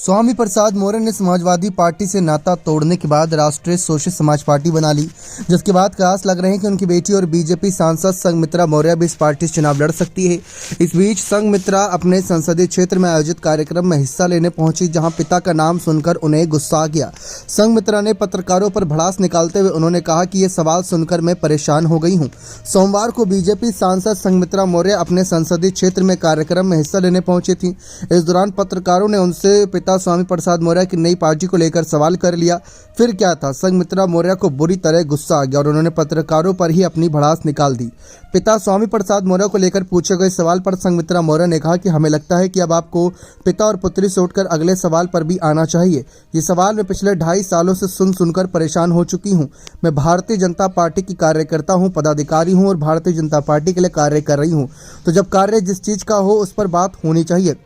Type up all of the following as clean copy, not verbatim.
स्वामी प्रसाद मौर्य ने समाजवादी पार्टी से नाता तोड़ने के बाद राष्ट्रीय सोशलिस्ट समाज पार्टी बना ली, जिसके बाद कयास लग रहे हैं कि उनकी बेटी और बीजेपी सांसद संघमित्रा मौर्य भी इस पार्टी से चुनाव लड़ सकती है। इस बीच संघमित्रा अपने संसदीय क्षेत्र में आयोजित कार्यक्रम में हिस्सा लेने पहुंची, जहां पिता का नाम सुनकर उन्हें गुस्सा आ गया। संघमित्रा ने पत्रकारों पर भड़ास निकालते हुए उन्होंने कहा कि ये सवाल सुनकर मैं परेशान हो गई हूँ। सोमवार को बीजेपी सांसद संघमित्रा मौर्य अपने संसदीय क्षेत्र में कार्यक्रम में हिस्सा लेने पहुंची थी। इस दौरान पत्रकारों ने उनसे पिता स्वामी प्रसाद मौर्य की नई पार्टी को लेकर सवाल कर लिया। फिर क्या था, संघमित्रा मौर्य को बुरी तरह गुस्सा आ गया और उन्होंने पत्रकारों पर ही अपनी भड़ास निकाल दी। पिता स्वामी प्रसाद मौर्य को लेकर पूछे गए सवाल पर संघमित्रा मौर्य ने कहा कि हमें लगता है कि अब आपको पिता और पुत्री से उठकर अगले सवाल पर भी आना चाहिए। ये सवाल मैं पिछले 2.5 सालों से सुनकर परेशान हो चुकी हूँ। मैं भारतीय जनता पार्टी की कार्यकर्ता हूँ, पदाधिकारी हूँ और भारतीय जनता पार्टी के लिए कार्य कर रही हूँ। तो जब कार्य जिस चीज का हो उस पर बात होनी चाहिए।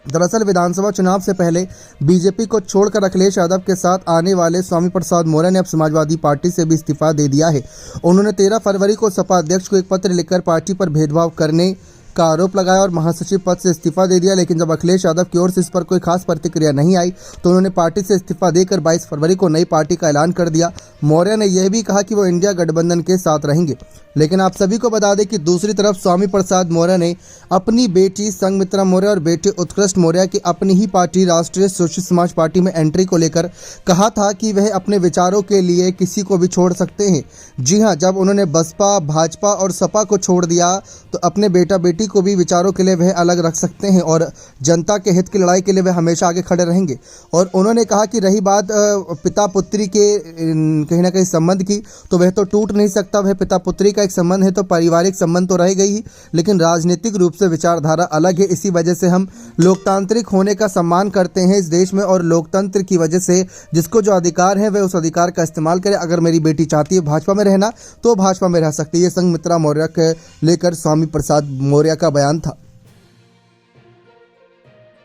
दरअसल विधानसभा चुनाव से पहले बीजेपी को छोड़कर अखिलेश यादव के साथ आने वाले स्वामी प्रसाद मौर्य ने अब समाजवादी पार्टी से भी इस्तीफा दे दिया है। उन्होंने 13 फरवरी को सपा अध्यक्ष को एक पत्र लिखकर पार्टी पर भेदभाव करने का आरोप लगाया और महासचिव पद से इस्तीफा दे दिया। लेकिन जब अखिलेश यादव की ओर से इस पर कोई खास प्रतिक्रिया नहीं आई तो उन्होंने पार्टी से इस्तीफा देकर 22 फरवरी को नई पार्टी का ऐलान कर दिया। मौर्य ने यह भी कहा कि वो इंडिया गठबंधन के साथ रहेंगे। लेकिन आप सभी को बता दें कि दूसरी तरफ स्वामी प्रसाद मौर्य ने अपनी बेटी संघमित्रा मौर्य और बेटे उत्कृष्ट मौर्य की अपनी ही पार्टी राष्ट्रीय सोशलिस्ट समाज पार्टी में एंट्री को लेकर कहा था कि वह अपने विचारों के लिए किसी को भी छोड़ सकते हैं। जी हां, जब उन्होंने बसपा, भाजपा और सपा को छोड़ दिया तो अपने बेटा बेटी को भी विचारों के लिए वह अलग रख सकते हैं और जनता के हित की लड़ाई के लिए वह हमेशा आगे खड़े रहेंगे। और उन्होंने कहा कि रही बात पिता पुत्री के कहीं ना कहीं संबंध की, तो वह तो टूट नहीं सकता। वह पिता पुत्री का एक संबंध है तो पारिवारिक संबंध तो रहेगा ही, लेकिन राजनीतिक रूप से विचारधारा अलग है। इसी वजह से हम लोकतांत्रिक होने का सम्मान करते हैं इस देश में और लोकतंत्र की वजह से जिसको जो अधिकार है वह उस अधिकार का इस्तेमाल करे। अगर मेरी बेटी चाहती है भाजपा में रहना तो भाजपा में रह सकती है। संघमित्रा मौर्य के लेकर स्वामी प्रसाद मौर्य का बयान था।